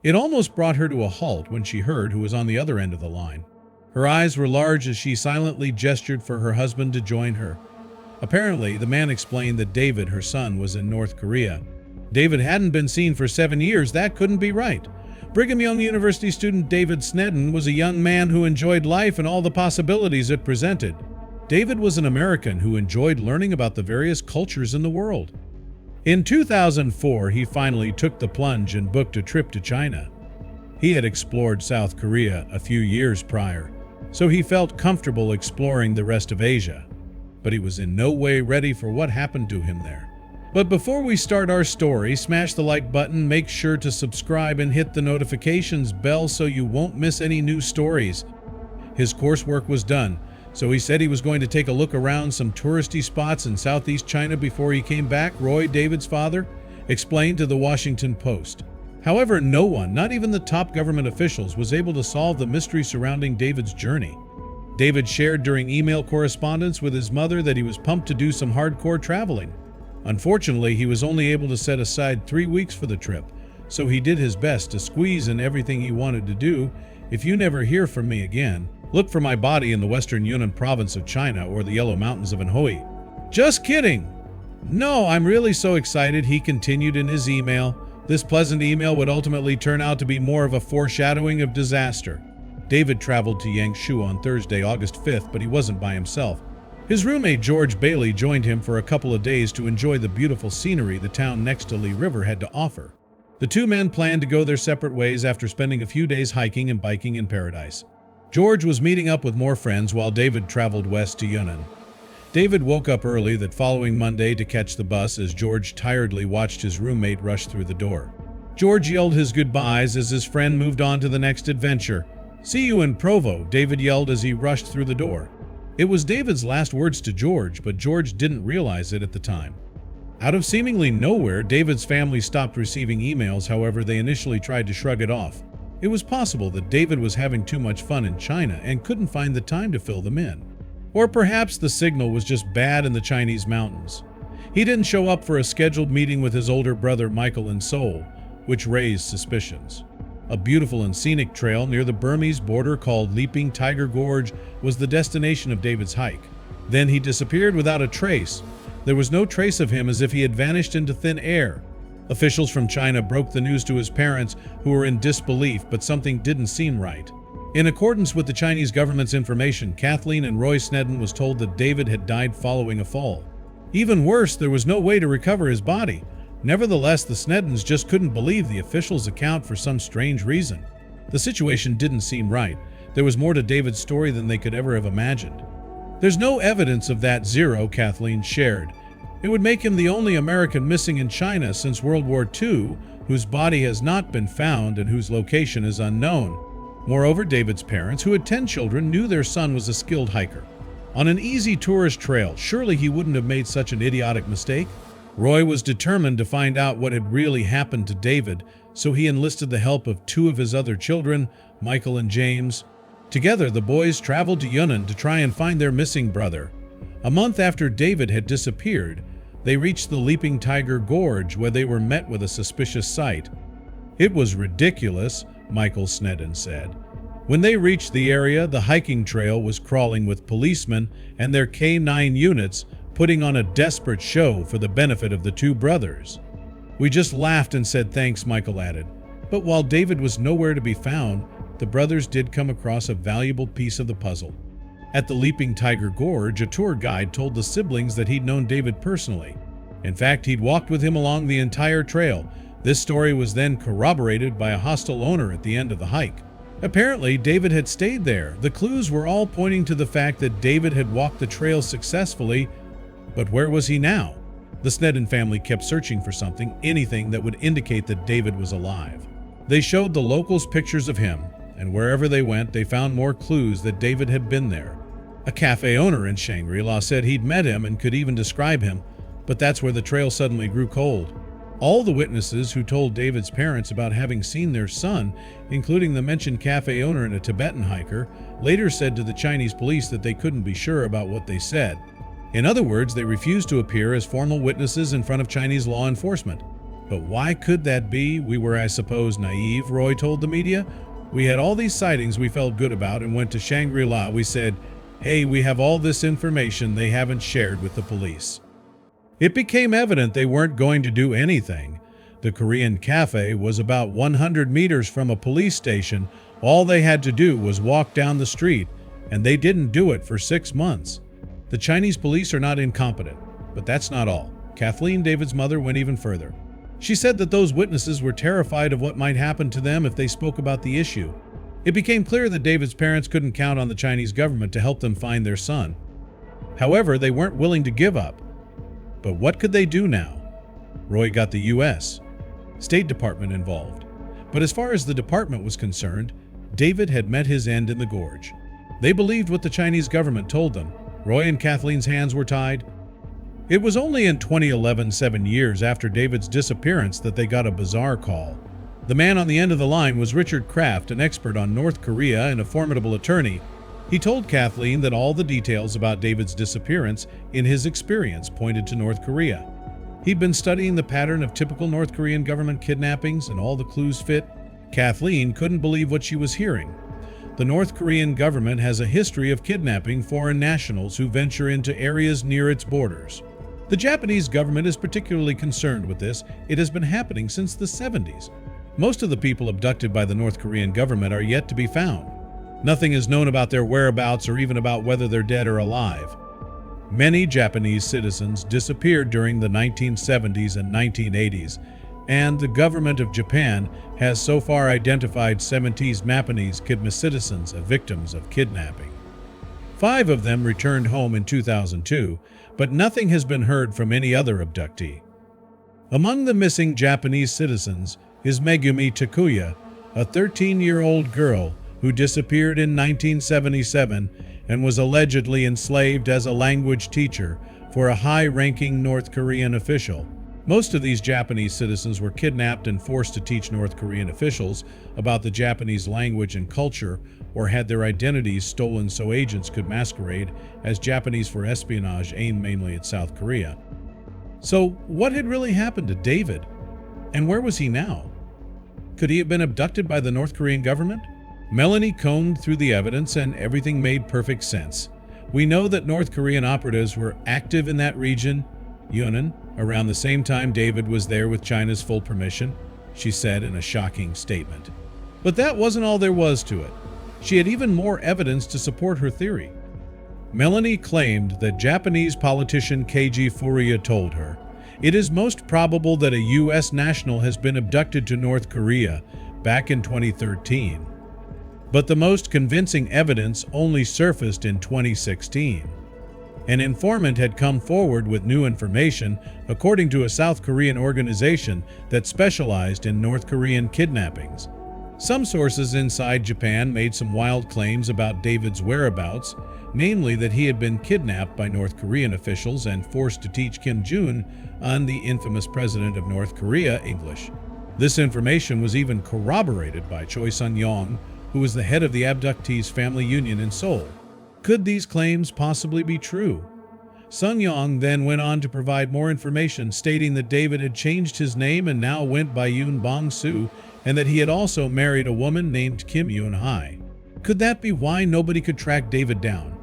It almost brought her to a halt when she heard who was on the other end of the line. Her eyes were large as she silently gestured for her husband to join her. Apparently, the man explained that David, her son, was in North Korea. David hadn't been seen for 7 years. That couldn't be right. Brigham Young University student David Snedden was a young man who enjoyed life and all the possibilities it presented. David was an American who enjoyed learning about the various cultures in the world. In 2004, he finally took the plunge and booked a trip to China. He had explored South Korea a few years prior, so he felt comfortable exploring the rest of Asia. But he was in no way ready for what happened to him there. But before we start our story, smash the like button, make sure to subscribe and hit the notifications bell so you won't miss any new stories. His coursework was done, so he said he was going to take a look around some touristy spots in Southeast China before he came back, Roy, David's father, explained to the Washington Post. However, no one, not even the top government officials, was able to solve the mystery surrounding David's journey. David shared during email correspondence with his mother that he was pumped to do some hardcore traveling. Unfortunately, he was only able to set aside 3 weeks for the trip, so he did his best to squeeze in everything he wanted to do. If you never hear from me again, look for my body in the western Yunnan province of China or the Yellow Mountains of Anhui. Just kidding! No, I'm really so excited, he continued in his email. This pleasant email would ultimately turn out to be more of a foreshadowing of disaster. David traveled to Yangshu on Thursday, August 5th, but he wasn't by himself. His roommate George Bailey joined him for a couple of days to enjoy the beautiful scenery the town next to Li River had to offer. The two men planned to go their separate ways after spending a few days hiking and biking in paradise. George was meeting up with more friends while David traveled west to Yunnan. David woke up early that following Monday to catch the bus as George tiredly watched his roommate rush through the door. George yelled his goodbyes as his friend moved on to the next adventure. "See you in Provo," David yelled as he rushed through the door. It was David's last words to George, but George didn't realize it at the time. Out of seemingly nowhere, David's family stopped receiving emails. However, they initially tried to shrug it off. It was possible that David was having too much fun in China and couldn't find the time to fill them in. Or perhaps the signal was just bad in the Chinese mountains. He didn't show up for a scheduled meeting with his older brother Michael in Seoul, which raised suspicions. A beautiful and scenic trail near the Burmese border called Leaping Tiger Gorge was the destination of David's hike. Then he disappeared without a trace. There was no trace of him, as if he had vanished into thin air. Officials from China broke the news to his parents, who were in disbelief, but something didn't seem right. In accordance with the Chinese government's information, Kathleen and Roy Snedden was told that David had died following a fall. Even worse, there was no way to recover his body. Nevertheless, the Sneddens just couldn't believe the officials' account for some strange reason. The situation didn't seem right. There was more to David's story than they could ever have imagined. "There's no evidence of that, Zero," Kathleen shared. "It would make him the only American missing in China since World War II, whose body has not been found and whose location is unknown." Moreover, David's parents, who had 10 children, knew their son was a skilled hiker. On an easy tourist trail, surely he wouldn't have made such an idiotic mistake. Roy was determined to find out what had really happened to David, so he enlisted the help of 2 of his other children, Michael and James. Together, the boys traveled to Yunnan to try and find their missing brother. A month after David had disappeared, they reached the Leaping Tiger Gorge, where they were met with a suspicious sight. "It was ridiculous," Michael Snedden said. When they reached the area, the hiking trail was crawling with policemen and their K-9 units, putting on a desperate show for the benefit of the 2 brothers. "We just laughed and said thanks," Michael added. But while David was nowhere to be found, the brothers did come across a valuable piece of the puzzle. At the Leaping Tiger Gorge, a tour guide told the siblings that he'd known David personally. In fact, he'd walked with him along the entire trail. This story was then corroborated by a hostile owner at the end of the hike. Apparently, David had stayed there. The clues were all pointing to the fact that David had walked the trail successfully. But where was he now? The Snedden family kept searching for something, anything that would indicate that David was alive. They showed the locals pictures of him, and wherever they went, they found more clues that David had been there. A cafe owner in Shangri-La said he'd met him and could even describe him, but that's where the trail suddenly grew cold. All the witnesses who told David's parents about having seen their son, including the mentioned cafe owner and a Tibetan hiker, later said to the Chinese police that they couldn't be sure about what they said. In other words, they refused to appear as formal witnesses in front of Chinese law enforcement. But why could that be? We were, I suppose, naive, Roy told the media. We had all these sightings we felt good about and went to Shangri-La. We said, hey, we have all this information they haven't shared with the police. It became evident they weren't going to do anything. The Korean cafe was about 100 meters from a police station. All they had to do was walk down the street, and they didn't do it for 6 months. The Chinese police are not incompetent, but that's not all. Kathleen, David's mother, went even further. She said that those witnesses were terrified of what might happen to them if they spoke about the issue. It became clear that David's parents couldn't count on the Chinese government to help them find their son. However, they weren't willing to give up. But what could they do now? Roy got the U.S. State Department involved. But as far as the department was concerned, David had met his end in the gorge. They believed what the Chinese government told them. Roy and Kathleen's hands were tied. It was only in 2011, 7 years after David's disappearance, that they got a bizarre call. The man on the end of the line was Richard Kraft, an expert on North Korea and a formidable attorney. He told Kathleen that all the details about David's disappearance, in his experience, pointed to North Korea. He'd been studying the pattern of typical North Korean government kidnappings, and all the clues fit. Kathleen couldn't believe what she was hearing. The North Korean government has a history of kidnapping foreign nationals who venture into areas near its borders. The Japanese government is particularly concerned with this. It has been happening since the 70s. Most of the people abducted by the North Korean government are yet to be found. Nothing is known about their whereabouts or even about whether they're dead or alive. Many Japanese citizens disappeared during the 1970s and 1980s, and the government of Japan has so far identified 70 Japanese citizens as victims of kidnapping. 5 of them returned home in 2002, but nothing has been heard from any other abductee. Among the missing Japanese citizens is Megumi Takuya, a 13-year-old girl who disappeared in 1977 and was allegedly enslaved as a language teacher for a high-ranking North Korean official. Most of these Japanese citizens were kidnapped and forced to teach North Korean officials about the Japanese language and culture, or had their identities stolen so agents could masquerade as Japanese for espionage aimed mainly at South Korea. So, what had really happened to David? And where was he now? Could he have been abducted by the North Korean government? Melanie combed through the evidence and everything made perfect sense. We know that North Korean operatives were active in that region, Yunnan, around the same time David was there with China's full permission, she said in a shocking statement. But that wasn't all there was to it. She had even more evidence to support her theory. Melanie claimed that Japanese politician Keiji Furuya told her, "It is most probable that a U.S. national has been abducted to North Korea back in 2013. But the most convincing evidence only surfaced in 2016. An informant had come forward with new information, according to a South Korean organization that specialized in North Korean kidnappings. Some sources inside Japan made some wild claims about David's whereabouts, namely that he had been kidnapped by North Korean officials and forced to teach Kim Jong-un, the infamous president of North Korea, English. This information was even corroborated by Choi Sun-yong, who was the head of the abductees' family union in Seoul. Could these claims possibly be true? Sun-yong then went on to provide more information, stating that David had changed his name and now went by Yoon Bong-soo, and that he had also married a woman named Kim Yoon-hae. Could that be why nobody could track David down?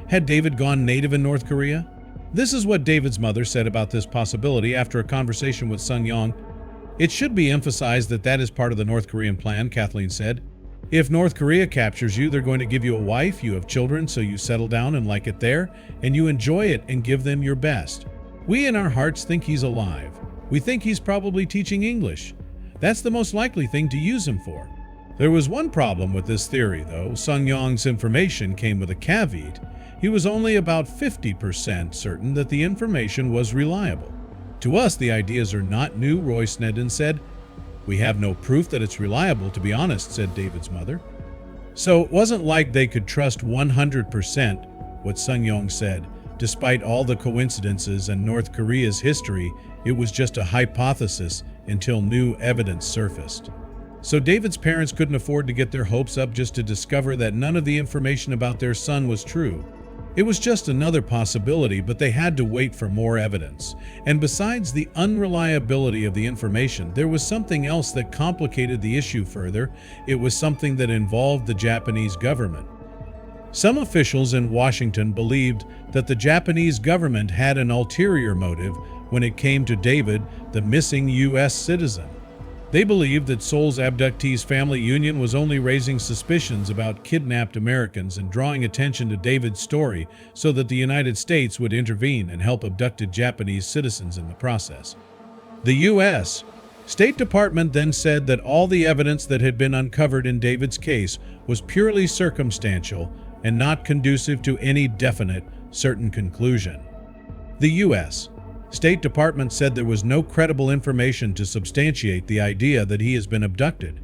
Had David gone native in North Korea? This is what David's mother said about this possibility after a conversation with Sun-yong. "It should be emphasized that that is part of the North Korean plan," Kathleen said. "If North Korea captures you, they're going to give you a wife, you have children, so you settle down and like it there, and you enjoy it and give them your best. We in our hearts think he's alive. We think he's probably teaching English. That's the most likely thing to use him for." There was one problem with this theory, though. Sun-yong's information came with a caveat. He was only about 50% certain that the information was reliable. "To us, the ideas are not new," Roy Snedden said. "We have no proof that it's reliable, to be honest," said David's mother. So it wasn't like they could trust 100% what Sun-yong said. Despite all the coincidences and North Korea's history, it was just a hypothesis until new evidence surfaced. So David's parents couldn't afford to get their hopes up just to discover that none of the information about their son was true. It was just another possibility, but they had to wait for more evidence. And besides the unreliability of the information, there was something else that complicated the issue further. It was something that involved the Japanese government. Some officials in Washington believed that the Japanese government had an ulterior motive when it came to David, the missing U.S. citizen. They believed that Seoul's abductees' family union was only raising suspicions about kidnapped Americans and drawing attention to David's story so that the United States would intervene and help abducted Japanese citizens in the process. The U.S. State Department then said that all the evidence that had been uncovered in David's case was purely circumstantial and not conducive to any definite, certain conclusion. The U.S. State Department said there was no credible information to substantiate the idea that he has been abducted.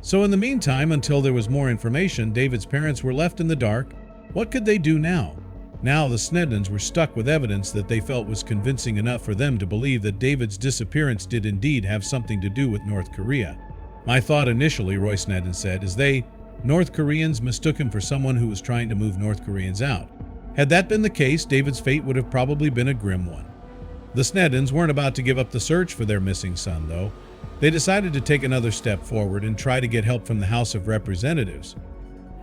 So in the meantime, until there was more information, David's parents were left in the dark. What could they do now? Now the Sneddons were stuck with evidence that they felt was convincing enough for them to believe that David's disappearance did indeed have something to do with North Korea. My thought initially, Roy Sneddon said, is North Koreans mistook him for someone who was trying to move North Koreans out. Had that been the case, David's fate would have probably been a grim one. The Sneddons weren't about to give up the search for their missing son, though. They decided to take another step forward and try to get help from the House of Representatives.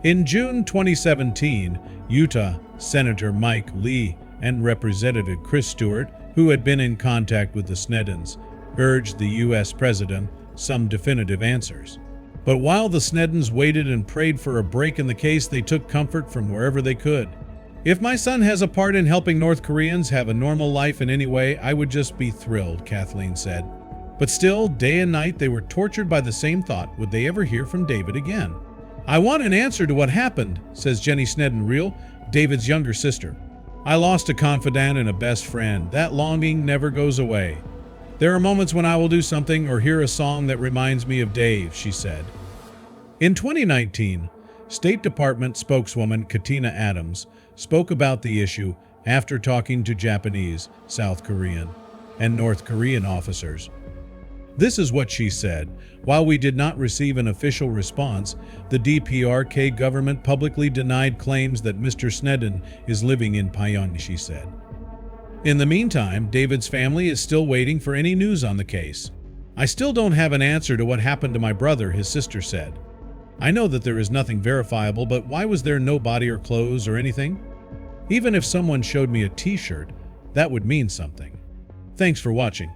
In June 2017, Utah Senator Mike Lee and Representative Chris Stewart, who had been in contact with the Sneddons, urged the U.S. President some definitive answers. But while the Sneddons waited and prayed for a break in the case, they took comfort from wherever they could. If my son has a part in helping North Koreans have a normal life in any way, I would just be thrilled, Kathleen said. But still, day and night, they were tortured by the same thought. Would they ever hear from David again? I want an answer to what happened, says Jenny Sneddon-Reel, David's younger sister. I lost a confidant and a best friend. That longing never goes away. There are moments when I will do something or hear a song that reminds me of Dave, she said. In 2019, State Department spokeswoman Katina Adams spoke about the issue after talking to Japanese, South Korean, and North Korean officers. This is what she said. While we did not receive an official response, the DPRK government publicly denied claims that Mr. Sneddon is living in Pyongyang, she said. In the meantime, David's family is still waiting for any news on the case. I still don't have an answer to what happened to my brother, his sister said. I know that there is nothing verifiable, but why was there no body or clothes or anything? Even if someone showed me a t-shirt, that would mean something. Thanks for watching.